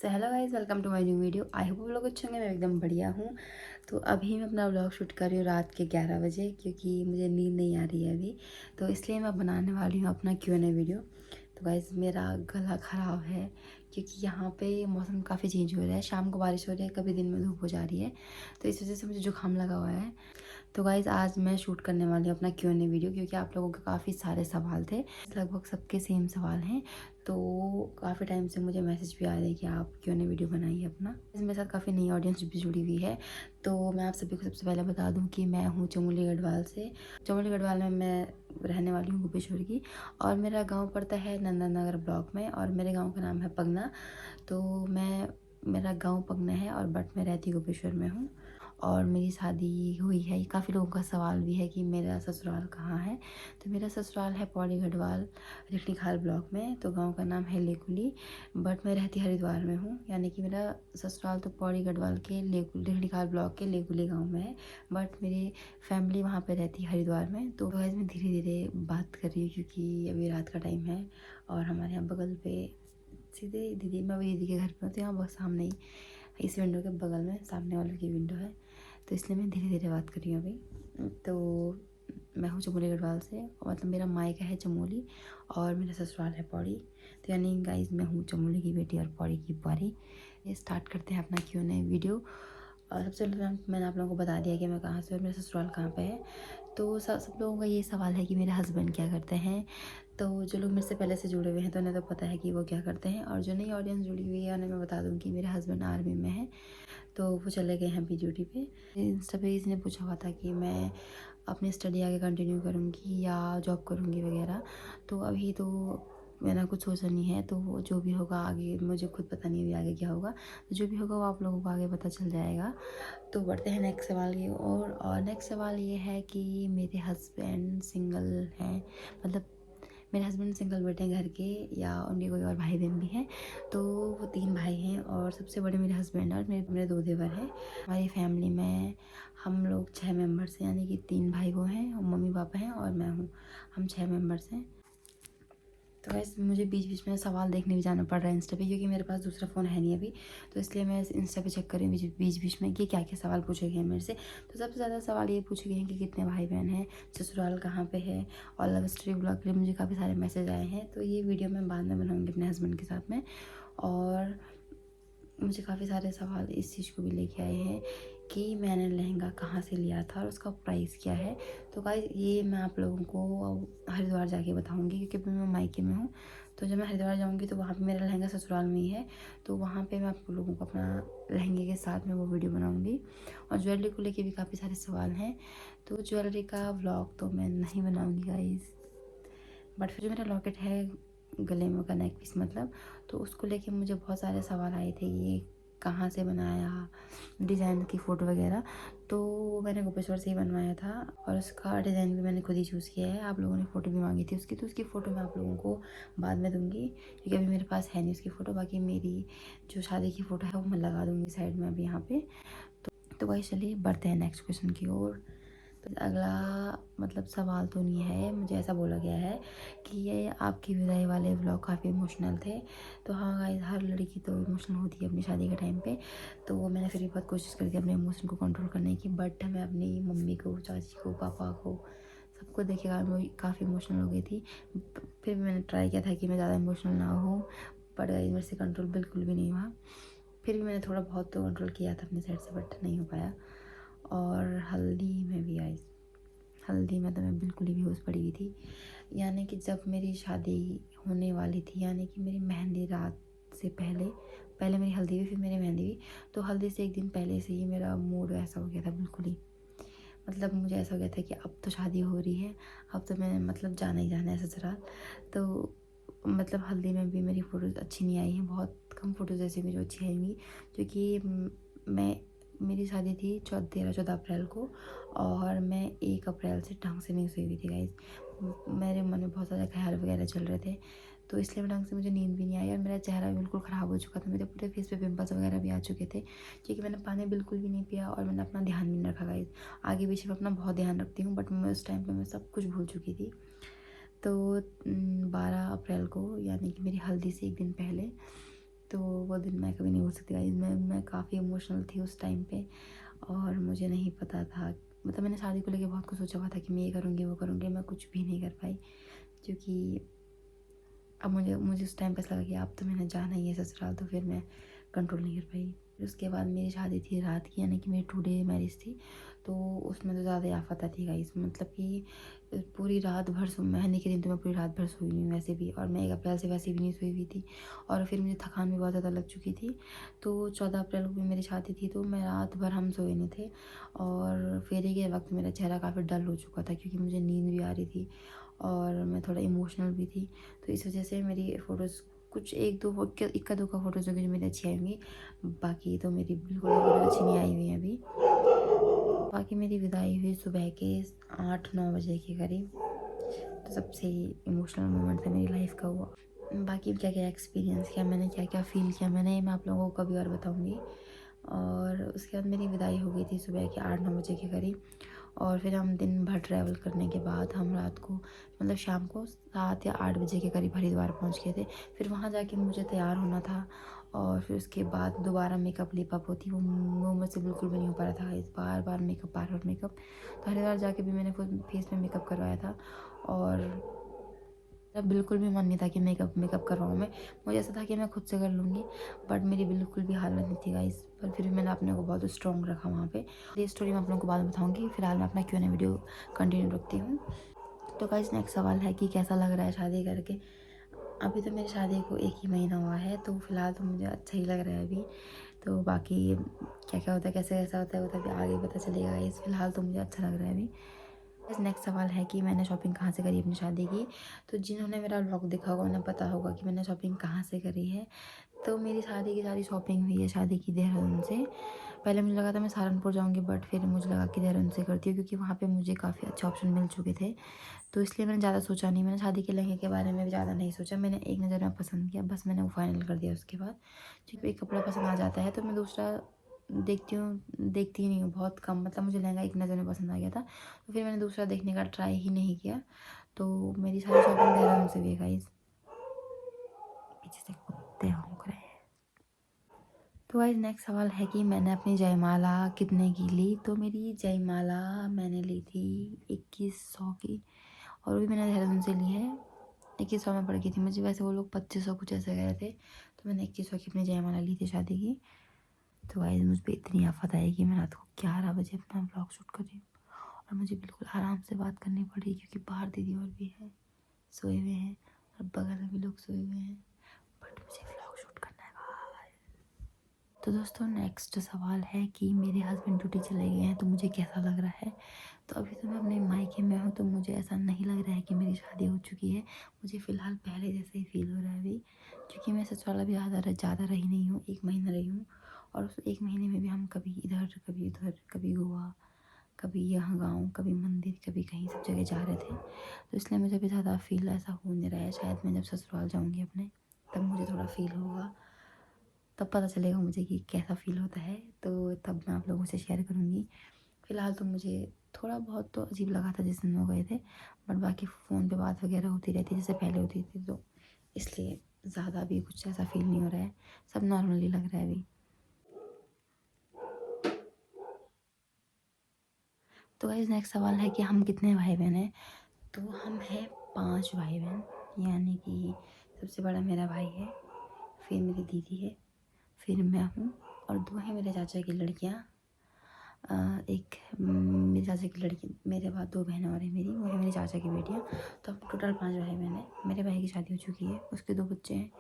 So hello guys, welcome to my new video. I hope आप लोग अच्छे होंगे। मैं एकदम बढ़िया हूँ। तो अभी मैं अपना व्लॉग शूट कर रही हूँ रात के 11 बजे, क्योंकि मुझे नींद नहीं आ रही है अभी। तो इसलिए मैं बनाने वाली हूँ अपना Q&A वीडियो। तो गाइस मेरा गला ख़राब है, क्योंकि यहाँ पे मौसम काफ़ी चेंज हो रहा है। शाम को बारिश हो रही है, कभी दिन में धूप हो जा रही है, तो इस वजह से मुझे जुकाम लगा हुआ है। तो गाइज़ आज मैं शूट करने वाली हूँ अपना Q&A वीडियो, क्योंकि आप लोगों के काफ़ी सारे सवाल थे, लगभग सबके सेम सवाल हैं। तो काफ़ी टाइम से मुझे मैसेज भी आ रहे हैं कि आप Q&A वीडियो बनाइए अपना। मेरे साथ काफ़ी नई ऑडियंस भी जुड़ी हुई है। तो मैं आप सभी को सबसे पहले बता दूं कि मैं हूं चमोली गढ़वाल से। चमोली गढ़वाल में मैं रहने वाली हूं गोपेश्वर की, और मेरा गांव पड़ता है नंदननगर ब्लॉक में, और मेरे गांव का नाम है पगना। तो मेरा गांव पगना है, और बट मैं रहती गोपेश्वर में हूँ। और मेरी शादी हुई है। काफ़ी लोगों का सवाल भी है कि मेरा ससुराल कहाँ है। तो मेरा ससुराल है पौड़ी गढ़वाल रिखणीखाल ब्लॉक में। तो गांव का नाम है लेकुली, बट मैं रहती हरिद्वार में हूँ। यानी कि मेरा ससुराल तो पौड़ी गढ़वाल के रिखणीखाल ब्लॉक के लेकुली गांव में है, बट मेरी फैमिली वहाँ पे रहती है हरिद्वार में। तो गाइस मैं धीरे धीरे बात कर रही हूँ, क्योंकि अभी रात का टाइम है, और हमारे यहाँ बगल पे सीधे दीदी, मैं अभी दीदी के घर पे हूँ, तो यहाँ बस सामने ही इस विंडो के बगल में सामने वाले की विंडो है। तो इसलिए मैं धीरे धीरे बात कर रही हूँ अभी। तो मैं हूँ चमोली गढ़वाल से, मतलब मेरा मायका है चमोली और मेरा ससुराल है पौड़ी। तो यानी गाइस मैं हूँ चमोली की बेटी और पौड़ी की बुआरी। ये स्टार्ट करते हैं अपना Q&A वीडियो। और सबसे पहले मैंने आप लोगों को बता दिया कि मैं कहाँ से और मेरा ससुराल कहाँ पे है। तो सब लोगों का ये सवाल है कि मेरे हस्बैंड क्या करते हैं। तो जो लोग मेरे से पहले से जुड़े हुए हैं तो उन्हें तो पता है कि वो क्या करते हैं, और जो नई ऑडियंस जुड़ी हुई है उन्हें मैं बता दूँ कि मेरे हस्बैंड आर्मी में है। तो वो चले गए हैं अभी ड्यूटी पे। इंस्टा पे इसने पूछा हुआ था कि मैं अपनी स्टडी आगे कंटिन्यू करूँगी या जॉब करूँगी वगैरह। तो अभी तो मैंने कुछ सोचा नहीं है। तो वो जो भी होगा आगे, मुझे खुद पता नहीं अभी आगे क्या होगा। तो जो भी होगा वो आप लोगों को आगे पता चल जाएगा। तो बढ़ते हैं नेक्स्ट सवाल की ओर। और नेक्स्ट सवाल ये है कि मेरे हस्बैंड सिंगल हैं, मतलब मेरे हस्बैंड सिंगल बैठे हैं घर के, या उनके कोई और भाई बहन भी हैं। तो वो 3 भाई हैं, और सबसे बड़े मेरे हस्बैंड और मेरे 2 देवर हैं। हमारी फैमिली में हम लोग 6 मेंबर्स हैं, यानी कि 3 भाई वो हैं, और मम्मी पापा हैं और मैं हूँ। हम 6 मेंबर्स हैं। तो वैसे मुझे बीच बीच में सवाल देखने भी जाना पड़ रहा है इंस्टा पे, क्योंकि मेरे पास दूसरा फ़ोन है नहीं अभी। तो इसलिए मैं इंस्टा पे चेक कर रही हूँ बीच बीच में कि क्या क्या सवाल पूछे गए हैं मेरे से। तो सबसे ज़्यादा सवाल ये पूछे गए हैं कि कितने भाई बहन हैं, ससुराल कहाँ पे है, और लव स्टोरी ब्लॉग के लिए मुझे काफ़ी सारे मैसेज आए हैं। तो ये वीडियो मैं बाद में बनाऊँगी अपने हस्बैंड के साथ में। और मुझे काफ़ी सारे सवाल इस चीज़ को भी लेके आए हैं कि मैंने लहंगा कहाँ से लिया था और उसका प्राइस क्या है। तो गाइस ये मैं आप लोगों को हरिद्वार जाके बताऊंगी, क्योंकि अभी मैं मायके में हूँ। तो जब मैं हरिद्वार जाऊंगी तो वहाँ पे मेरा लहंगा ससुराल में ही है। तो वहाँ पे मैं आप लोगों को अपना लहंगे के साथ में वो वीडियो बनाऊंगी। और ज्वेलरी को लेके भी काफ़ी सारे सवाल हैं। तो ज्वेलरी का व्लॉग तो मैं नहीं बनाऊँगी गाइस। बट फिर जो मेरा लॉकेट है गले में का नेक पीस मतलब, तो उसको लेके मुझे बहुत सारे सवाल आए थे, ये कहाँ से बनाया, डिज़ाइन की फ़ोटो वगैरह। तो मैंने गोपेश्वर से ही बनवाया था, और उसका डिज़ाइन भी मैंने खुद ही चूज़ किया है। आप लोगों ने फ़ोटो भी मांगी थी उसकी, तो उसकी फ़ोटो मैं आप लोगों को बाद में दूंगी, क्योंकि अभी मेरे पास है नहीं उसकी फ़ोटो। बाकी मेरी जो शादी की फ़ोटो है वो मैं लगा दूँगी साइड में अभी यहाँ पे। तो वही चलिए बढ़ते हैं नेक्स्ट क्वेश्चन की ओर। तो अगला मतलब सवाल तो नहीं है, मुझे ऐसा बोला गया है कि ये आपकी विदाई वाले व्लॉग काफ़ी इमोशनल थे। तो हाँ गाइस, हर लड़की तो इमोशनल होती है अपनी शादी के टाइम पे। तो मैंने फिर भी बहुत कोशिश करी थी अपने इमोशन को कंट्रोल करने की, बट मैं अपनी मम्मी को, चाची को, पापा को, सबको देखे काफ़ी इमोशनल हो गई थी। फिर भी मैंने ट्राई किया था कि मैं ज़्यादा इमोशनल ना हूँ, बट मेरे से कंट्रोल बिल्कुल भी नहीं हुआ। फिर भी मैंने थोड़ा बहुत तो कंट्रोल किया था अपनी साइड से, बट नहीं हो पाया। और हल्दी में भी आई, हल्दी में तो मैं बिल्कुल ही बेहोश पड़ी हुई थी। यानी कि जब मेरी शादी होने वाली थी, यानी कि मेरी मेहंदी रात से पहले, पहले मेरी हल्दी भी फिर मेरी मेहंदी भी। तो हल्दी से एक दिन पहले से ही मेरा मूड ऐसा हो गया था बिल्कुल ही, मतलब मुझे ऐसा हो गया था कि अब तो शादी हो रही है, अब तो मैं मतलब जाना ही जाना है ससुराल। तो मतलब हल्दी में भी मेरी फ़ोटोज़ अच्छी नहीं आई हैं, बहुत कम फ़ोटोज़ ऐसी मेरी अच्छी आएंगी, क्योंकि मैं मेरी शादी थी 14 अप्रैल को, और मैं 1 अप्रैल से ढंग से नहीं सोई हुई थी गाइस। मेरे मन में बहुत ज़्यादा ख्याल वगैरह चल रहे थे, तो इसलिए मैं ढंग से, मुझे नींद भी नहीं आई, और मेरा चेहरा भी बिल्कुल ख़राब हो चुका था। मेरे पूरे फेस पे पिंपल्स वगैरह भी आ चुके थे, क्योंकि मैंने पानी बिल्कुल भी नहीं पिया, और मैंने अपना ध्यान भी नहीं रखा गाइस। आगे पीछे मैं अपना बहुत ध्यान रखती हूँ, बट मैं उस टाइम पे मैं सब कुछ भूल चुकी थी। तो 12 अप्रैल को, यानी कि मेरी हल्दी से एक दिन पहले, तो वो दिन मैं कभी नहीं भूल सकती गाइस। मैं काफ़ी इमोशनल थी उस टाइम पे, और मुझे नहीं पता था, मतलब मैंने शादी को लेके बहुत कुछ सोचा हुआ था कि मैं ये करूँगी वो करूँगी, मैं कुछ भी नहीं कर पाई। क्योंकि अब मुझे उस टाइम पे ऐसा लगा कि अब तो मैंने जाना ही है ससुराल, तो फिर मैं कंट्रोल नहीं कर पाई। फिर उसके बाद मेरी शादी थी रात की, यानी कि मेरी 2 डे मैरिज थी। तो उसमें तो ज़्यादा ही आफत थी गाइस, मतलब कि पूरी रात भर मेहंदी के दिन तो मैं पूरी रात भर सोई नहीं हूँ वैसे भी, और मैं 1 अप्रैल से वैसे भी नहीं सोई हुई थी, और फिर मुझे थकान भी बहुत ज़्यादा लग चुकी थी। तो 14 अप्रैल को भी मेरी शादी थी, तो मैं रात भर हम सोए नहीं थे, और फेरे के वक्त मेरा चेहरा काफ़ी डल हो चुका था, क्योंकि मुझे नींद भी आ रही थी और मैं थोड़ा इमोशनल भी थी। तो इस वजह से मेरी फ़ोटोज़ कुछ 1-2 इक्का दुक्का फ़ोटोज़ होंगी जो मेरी अच्छी आई होंगी, बाकी तो मेरी बिल्कुल फ़ोटो अच्छी नहीं आई हुई हैं अभी। बाकी मेरी विदाई हुई सुबह के 8-9 बजे के करीब। तो सबसे इमोशनल मोमेंट था मेरी लाइफ का वो। बाकी क्या क्या एक्सपीरियंस किया मैंने, क्या क्या फ़ील किया मैंने, ये मैं आप लोगों को कभी और बताऊँगी। और उसके बाद मेरी विदाई हो गई थी सुबह के 8-9 बजे के करीब, और फिर हम दिन भर ट्रैवल करने के बाद हम रात को, मतलब शाम को 7 या 8 बजे के करीब हरिद्वार पहुंच गए थे। फिर वहां जाके मुझे तैयार होना था, और फिर उसके बाद दोबारा मेकअप लिपअप होती, वो मुझसे बिल्कुल भी नहीं हो पा रहा था इस बार बार मेकअप, बार बार मेकअप। तो हरिद्वार जाके भी मैंने खुद फेस में मेकअप करवाया था, और तब बिल्कुल भी मन नहीं था कि मेकअप करवाऊँ मैं। मुझे ऐसा था कि मैं खुद से कर लूँगी, बट मेरी बिल्कुल भी हालत नहीं थी गाइस। पर फिर भी मैंने अपने को बहुत स्ट्रॉन्ग रखा वहाँ पे। ये स्टोरी मैं आप लोगों को बाद में बताऊँगी। फिलहाल मैं अपना Q&A वीडियो कंटिन्यू रखती हूँ। तो गाइस नेक्स्ट सवाल है कि कैसा लग रहा है शादी करके। अभी तो मेरी शादी को 1 ही महीना हुआ है, तो फिलहाल तो मुझे अच्छा ही लग रहा है अभी। तो बाकी क्या क्या होता है, कैसे कैसा होता है, वो तो अभी आगे पता चलेगा गाइस। फिलहाल तो मुझे अच्छा लग रहा है अभी। बस नेक्स्ट सवाल है कि मैंने शॉपिंग कहाँ से करी अपनी शादी की। तो जिन्होंने मेरा व्लॉग देखा होगा उन्हें पता होगा कि मैंने शॉपिंग कहाँ से करी है। तो मेरी शादी की सारी शॉपिंग हुई है शादी की देहरादून से। पहले मुझे लगा था मैं सहारनपुर जाऊँगी, बट फिर मुझे लगा कि देहरादून से करती हूँ, क्योंकि वहाँ पे मुझे काफ़ी अच्छे ऑप्शन मिल चुके थे। तो इसलिए मैंने ज़्यादा सोचा नहीं, मैंने शादी के लहंगे के बारे में भी ज़्यादा नहीं सोचा। मैंने एक नज़र में पसंद किया, बस मैंने वो फाइनल कर दिया उसके बाद। क्योंकि एक कपड़ा पसंद आ जाता है तो मैं दूसरा देखती ही नहीं हूँ बहुत कम। मतलब मुझे लहंगा एक नज़र में पसंद आ गया था, तो फिर मैंने दूसरा देखने का ट्राई ही नहीं किया। तो मेरी सारी शॉपिंग देहरादून से हुई है गाइस। पीछे से कुत्ते भौंक रहे हैं। तो गाइस नेक्स्ट सवाल है कि मैंने अपनी जयमाला कितने की ली। तो मेरी जयमाला मैंने ली थी 2100 की, और वो भी मैंने देहरादून से ली है। 2100 में पड़ गई थी मुझे, वैसे वो लोग 2500 कुछ ऐसे गए थे, तो मैंने 2100 की अपनी जयमाला ली थी शादी की। तो गाइस मुझ पर इतनी आफत आई कि मैं रात को 11 बजे अपना ब्लॉग शूट कर रही हूँ, और मुझे बिल्कुल आराम से बात करनी पड़ी, क्योंकि बाहर दीदी और भी है, सोए हुए हैं, और बगल में भी लोग सोए हुए हैं, बट मुझे व्लॉग शूट करना है गाइस। तो दोस्तों नेक्स्ट सवाल है कि मेरे हस्बैंड ड्यूटी चले गए हैं तो मुझे कैसा लग रहा है। तो अभी तो मैं अपने मायके में हूँ, तो मुझे ऐसा नहीं लग रहा है कि मेरी शादी हो चुकी है। मुझे फ़िलहाल पहले जैसे ही फील हो रहा है अभी, क्योंकि मैं ससुराल अभी ज़्यादा रही नहीं हूँ, 1 महीना रही हूँ, और उस 1 महीने में भी हम कभी इधर कभी उधर, कभी गोवा, कभी यहाँ गाँव, कभी मंदिर, कभी कहीं, सब जगह जा रहे थे। तो इसलिए मुझे अभी ज़्यादा फील ऐसा हो नहीं रहा है। शायद मैं जब ससुराल जाऊँगी अपने, तब मुझे थोड़ा फील होगा, तब पता चलेगा मुझे कि कैसा फ़ील होता है, तो तब मैं आप लोगों से शेयर करूँगी। फ़िलहाल तो मुझे थोड़ा बहुत तो अजीब लगा था जिस दिन वो गए थे, बट बाकी फ़ोन पे बात वगैरह होती रहती है जैसे पहले होती थी, तो इसलिए ज़्यादा भी कुछ ऐसा फ़ील नहीं हो रहा है, सब नॉर्मली लग रहा है अभी। तो गाइस नेक्स्ट सवाल है कि हम कितने भाई बहन हैं। तो हम हैं 5 भाई बहन, यानी कि सबसे बड़ा मेरा भाई है, फिर मेरी दीदी है, फिर मैं हूँ, और 2 हैं मेरे चाचा की लड़कियाँ। एक मेरे चाचा की लड़की, मेरे बाद 2 बहनें और हैं मेरी, वो है मेरे चाचा की बेटियाँ। तो हम टोटल 5 भाई बहन हैं। मेरे भाई की शादी हो चुकी है, उसके 2 बच्चे हैं।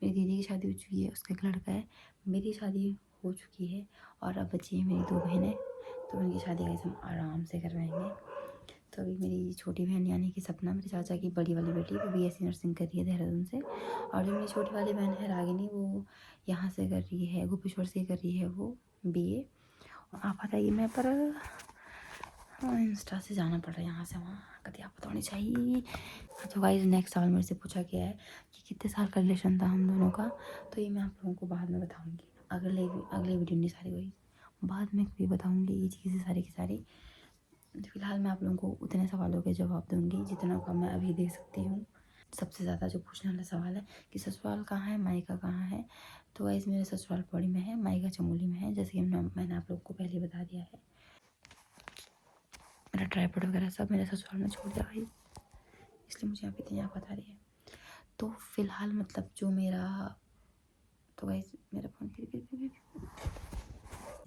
मेरी दीदी की शादी हो चुकी है, उसका एक लड़का है। मेरी शादी हो चुकी है, और अब बची है मेरी 2 बहनें। तो उनकी शादी गाइस हम आराम से करवाएंगे। तो अभी मेरी छोटी बहन यानी कि सपना, मेरे चाचा की बड़ी वाली बेटी, वो BSc नर्सिंग कर रही है देहरादून से। और जो मेरी छोटी वाली बहन है रागिनी, वो यहाँ से कर रही है, गोपेश्वर से कर रही है वो BA। आप बताइए मैं पर हाँ, इंस्टा से जाना पड़ रहा है यहाँ से वहाँ, कभी आप होनी चाहिए। तो गाइस नेक्स्ट सवाल मेरे से पूछा गया है कि कितने साल का रिलेशन था हम दोनों का। तो ये मैं आप लोगों को बाद में बताऊँगी, अगले वीडियो नहीं सारी वही बाद में भी बताऊँगी ये चीज़ें सारी की सारी। फिलहाल मैं आप लोगों को उतने सवालों के जवाब दूँगी जितना का मैं अभी दे सकती हूँ। सबसे ज़्यादा जो पूछने वाला सवाल है कि ससुराल कहाँ है, मायका कहाँ है। तो गाइस मेरे ससुराल पौड़ी में है, मायका चमोली में है, जैसे कि मैंने आप लोग को पहले ही बता दिया है। मेरा ट्राइपॉड वगैरह सब मेरे ससुराल में छोड़ दिया भाई, इसलिए मुझे यहाँ पे इतनी बता रही है। तो फिलहाल मतलब जो मेरा, तो गाइस मेरा फ़ोन फिर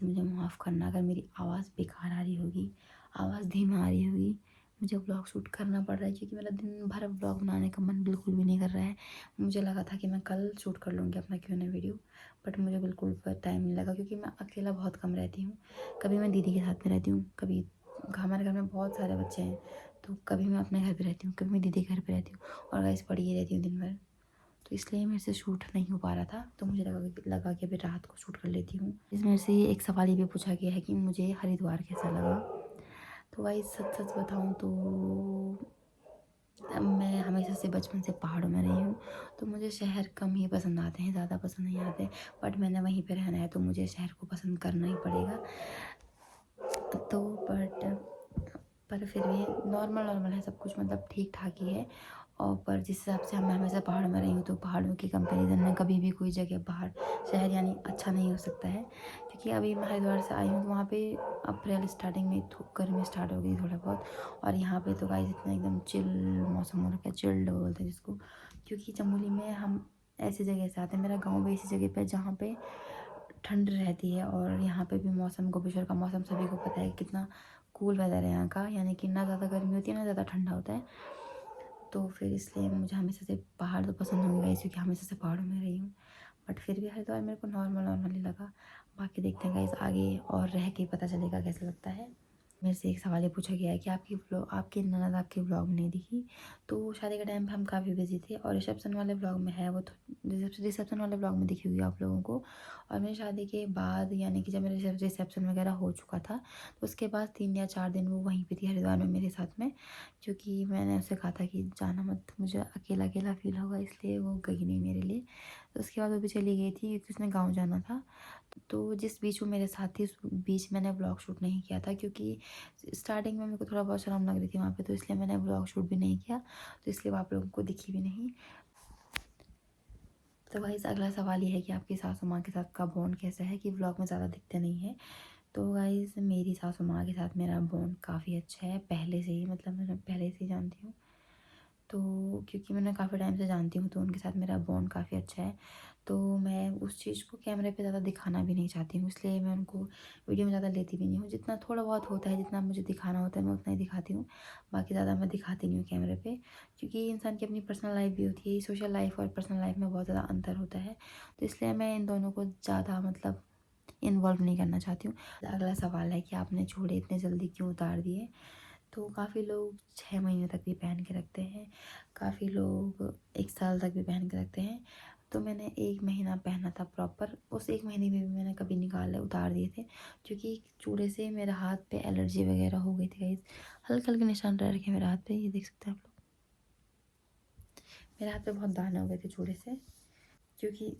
मुझे माफ़ करना अगर मेरी आवाज़ बेकार आ रही होगी, आवाज़ धीमा आ रही होगी। मुझे व्लॉग शूट करना पड़ रहा है क्योंकि मेरा दिन भर व्लॉग बनाने का मन बिल्कुल भी नहीं कर रहा है। मुझे लगा था कि मैं कल शूट कर लूँगी अपना Q&A वीडियो, बट मुझे बिल्कुल टाइम नहीं लगा क्योंकि मैं अकेला बहुत कम रहती हूँ। कभी मैं दीदी के साथ में रहती हूँ, कभी हमारे घर में बहुत सारे बच्चे हैं, तो कभी मैं अपने घर पर रहती हूँ, कभी मैं दीदी के घर पर रहती हूँ, और गाइस पड़ी ही रहती हूँ दिन भर। तो इसलिए मेरे से शूट नहीं हो पा रहा था, तो मुझे लगा कि अभी रात को शूट कर लेती हूँ। इस मेरे से एक सवाल ये भी पूछा गया है कि मुझे हरिद्वार कैसा लगा। तो भाई सच सच बताऊँ तो मैं हमेशा से बचपन से पहाड़ों में रही हूँ, तो मुझे शहर कम ही पसंद आते हैं, ज़्यादा पसंद नहीं आते। बट मैंने वहीं पे रहना है तो मुझे शहर को पसंद करना ही पड़ेगा। तो पर फिर भी नॉर्मल है सब कुछ, मतलब ठीक ठाक ही है। और पर जिस हिसाब से मैं हमेशा पहाड़ों में रही हूँ, तो पहाड़ों के कंपैरिजन में कभी भी कोई जगह बाहर शहर यानी अच्छा नहीं हो सकता है। क्योंकि अभी मैं हरिद्वार से आई हूँ, तो वहाँ पे अप्रैल स्टार्टिंग में गर्मी स्टार्ट हो गई थोड़ा बहुत, और यहाँ पे तो गाइस इतना एकदम चिल मौसम हो रखा है, चिल्ड बोलते हैं जिसको। क्योंकि चमोली में हम ऐसी जगह से आते हैं, मेरा गाँव भी ऐसी जगह पे जहाँ पे ठंड रहती है, और यहाँ पे भी मौसम गोपेश्वर का मौसम सभी को पता है कितना कूल वेदर है यहाँ का, यानी कि ना ज़्यादा गर्मी होती है ना ज़्यादा ठंडा होता है। तो फिर इसलिए मुझे हमेशा से पहाड़ तो पसंद होंगे गाइस, क्योंकि हमेशा से पहाड़ों में रही हूँ। बट फिर भी हरिद्वार मेरे को नॉर्मल ही लगा। बाकी देखते हैं गाइस आगे, और रह के पता चलेगा कैसा लगता है। मेरे से एक सवाल ये पूछा गया है कि आपकी ननद आपके व्लॉग में नहीं दिखी। तो शादी के टाइम पे हम काफ़ी बिजी थे, और रिसेप्शन वाले व्लॉग में है वो, तो रिसेप्शन वाले व्लॉग में दिखी हुई आप लोगों को। और मेरी शादी के बाद यानी कि जब मेरा रिसेप्शन वगैरह हो चुका था, तो उसके बाद 3 या 4 दिन वो वहीं पे थी हरिद्वार में मेरे साथ में, क्योंकि मैंने उससे कहा था कि जाना मत, मुझे अकेला अकेला फील होगा, इसलिए वो गई नहीं मेरे लिए। तो उसके बाद वो भी चली गई थी क्योंकि उसने गाँव जाना था। तो जिस बीच वो मेरे साथ थी उस बीच मैंने व्लॉग शूट नहीं किया था, क्योंकि स्टार्टिंग में मेरे को थोड़ा बहुत शर्म लग रही थी वहाँ पे, तो इसलिए मैंने व्लॉग शूट भी नहीं किया, तो इसलिए वो आप लोगों को दिखी भी नहीं। तो गाइस अगला सवाल ये है कि आपकी सासू माँ के साथ का बॉन्ड कैसा है, कि व्लॉग में ज़्यादा दिखते नहीं है। तो गाइस मेरी सासू माँ के साथ मेरा बॉन्ड काफ़ी अच्छा है पहले से ही, मतलब मैं पहले से ही जानती हूँ। तो क्योंकि मैं काफ़ी टाइम से जानती हूँ, तो उनके साथ मेरा बॉन्ड काफ़ी अच्छा है। तो मैं उस चीज़ को कैमरे पे ज़्यादा दिखाना भी नहीं चाहती हूँ, इसलिए मैं उनको वीडियो में ज़्यादा लेती भी नहीं हूँ। जितना थोड़ा बहुत होता है, जितना मुझे दिखाना होता है मैं उतना ही दिखाती हूँ, बाकी ज़्यादा मैं दिखाती नहीं हूँ कैमरे पे। क्योंकि इंसान की अपनी पर्सनल लाइफ भी होती है, सोशल लाइफ और पर्सनल लाइफ में बहुत ज़्यादा अंतर होता है, तो इसलिए मैं इन दोनों को ज़्यादा मतलब इन्वॉल्व नहीं करना चाहती हूँ। अगला सवाल है कि आपने चूड़े इतने जल्दी क्यों उतार दिए। तो काफ़ी लोग 6 महीने तक भी पहन के रखते हैं, काफ़ी लोग 1 साल तक भी पहन के रखते हैं। तो मैंने 1 महीना पहना था प्रॉपर, उस 1 महीने में भी मैंने कभी निकाले उतार दिए थे, क्योंकि चूड़े से मेरे हाथ पे एलर्जी वगैरह हो गई थी गाइस। हल्के हल्के निशान रह रखे मेरे हाथ पे, ये देख सकते हैं आप लोग, मेरे हाथ पे बहुत दाने हो गए थे चूड़े से, क्योंकि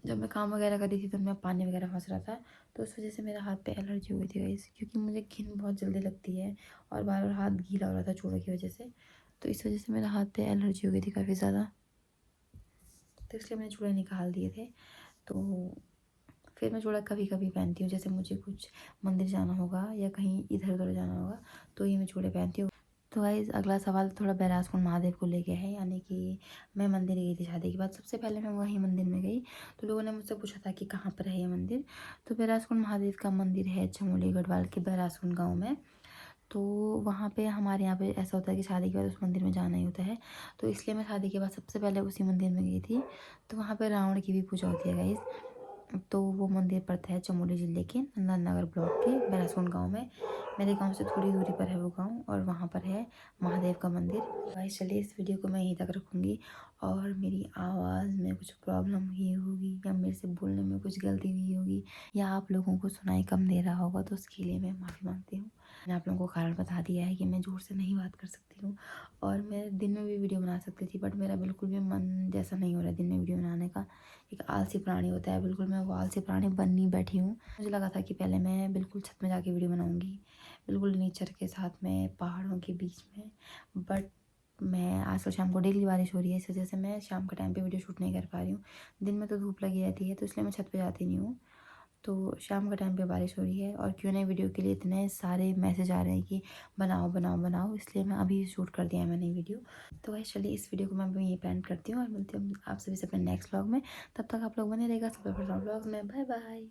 जब मैं काम वगैरह कर रही थी तो मैं पानी वगैरह फंस रहा था, तो उस वजह से मेरे हाथ पे एलर्जी हो गई थी गाइस। क्योंकि मुझे घिन बहुत जल्दी लगती है, और बार बार हाथ गीला हो रहा था चूड़ों की वजह से, तो इस वजह से मेरे हाथ पे एलर्जी हो गई थी काफ़ी ज़्यादा, तो इसलिए मैंने चूड़े निकाल दिए थे। तो फिर मैं चूड़ा कभी कभी पहनती हूँ, जैसे मुझे कुछ मंदिर जाना होगा या कहीं इधर उधर जाना होगा, तो ये मैं चूड़े पहनती हूँ। तो गाइस अगला सवाल थोड़ा बैरासपुर महादेव को लेके है, यानी कि मैं मंदिर गई थी शादी के बाद, सबसे पहले मैं वहीं मंदिर में गई, तो लोगों ने मुझसे पूछा था कि कहाँ पर है ये मंदिर। तो बैरासपुर महादेव का मंदिर है चमोली गढ़वाल के बैरासपुर गाँव में। तो वहाँ पे हमारे यहाँ पे ऐसा होता है कि शादी के बाद उस मंदिर में जाना ही होता है, तो इसलिए मैं शादी के बाद सबसे पहले उसी मंदिर में गई थी। तो वहाँ पे रावण की भी पूजा होती है गाइस। तो वो मंदिर पड़ता है चमोली ज़िले के नंदनगर ब्लॉक के बैरासुन गांव में। मेरे गांव से थोड़ी दूरी पर है वो गांव, और वहाँ पर है महादेव का मंदिर। गाइस चलिए इस वीडियो को मैं यहीं तक रखूँगी, और मेरी आवाज़ में कुछ प्रॉब्लम हुई होगी, या मेरे से बोलने में कुछ गलती हुई होगी, या आप लोगों को सुनाई कम दे रहा होगा, तो उसके लिए मैं माफ़ी मांगती हूँ। मैंने आप लोगों को कारण बता दिया है कि मैं ज़ोर से नहीं बात कर सकती हूँ, और मैं दिन में भी वीडियो बना सकती थी, बट मेरा बिल्कुल भी मन जैसा नहीं हो रहा है दिन में वीडियो बनाने का। एक आलसी प्राणी होता है, बिल्कुल मैं वो आलसी प्राणी बननी बैठी हूँ। मुझे लगा था कि पहले मैं बिल्कुल छत में जाके वीडियो बनाऊँगी, बिल्कुल नेचर के साथ में, पहाड़ों के बीच में, बट मैं आजकल शाम को डेली बारिश हो रही है, इस वजह से मैं शाम के टाइम पे वीडियो शूट नहीं कर पा रही हूँ। दिन में तो धूप लगी रहती है, तो इसलिए मैं छत पे जाती नहीं हूँ। तो शाम के टाइम पे बारिश हो रही है और क्यों नहीं वीडियो के लिए इतने सारे मैसेज आ रहे हैं कि बनाओ बनाओ बनाओ, इसलिए मैं अभी शूट कर दिया है मैंने वीडियो। तो गाइस चलिए इस वीडियो को मैं यहीं पे एंड करती हूँ और मिलती हूँ आप सभी से अपने नेक्स्ट व्लॉग में। तब तक आप लोग बने रहेगा सुपर व्लॉग में। Bye bye.